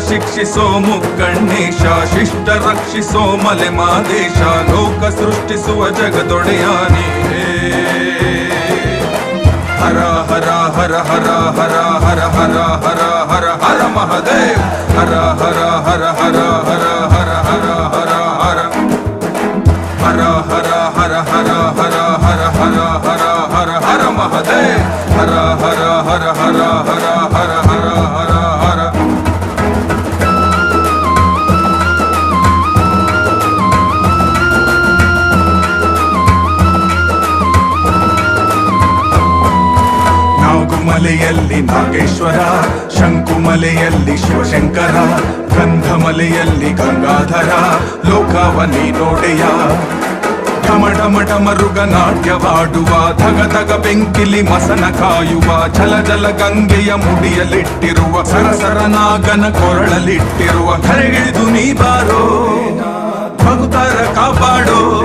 ಶಿಕ್ಷಿಸೋ ಮುಕ್ಕಣ್ಣೇಶ, ಶಿಷ್ಟ ರಕ್ಷಿಸೋ ಮಲೆ ಮಾದೇಶ, ಲೋಕ ಸೃಷ್ಟಿಸುವ ಜಗದೊಡೆಯಾನಿ. ಹರ ಹರ ಹರ ಹರ ಹರ ಹರ ಹರ ಹರ ಹರ ಹರ ಮಹದೇವ್. ಹರ ಹರ ಹರ ಹರ ಹರ ಹರ ಹರ ಹರ ಹರ ಹರ ಹರ ಹರ ಹರ ಹರ ಹರ ಹರ ಹರ ಹರ ಹರ ಮಹದೇವ್. ಹರ ಹರ ಹರ ಹರ ಹರ ಹರ ಹರ ಹರ ಹರ. ನಾಗುಮಲೆಯಲ್ಲಿ ನಾಗೇಶ್ವರ, ಶಂಕುಮಲೆಯಲ್ಲಿ ಶಿವಶಂಕರ, ಗಂಧಮಲೆಯಲ್ಲಿ ಗಂಗಾಧರ, ಲೋಕವನಿ ನೋಡೆಯ. ಢಮ ಢಮ ಢಮರುಗ ನಾಟ್ಯವಾಡುವ, ಧಗ ಧಗ ಬೆಂಕಿಲಿ ಮಸನ ಕಾಯುವ, ಜಲ ಜಲ ಗಂಗೆಯ ಮುಡಿಯಲಿಟ್ಟಿರುವ, ಸರಸರ ನಾಗನ ಕೊರಳಲಿಟ್ಟಿರುವ, ಕರೆಗಿಳಿದು ನೀ ಬಾರೋ ಭಕ್ತರ ಕಾಪಾಡೋ.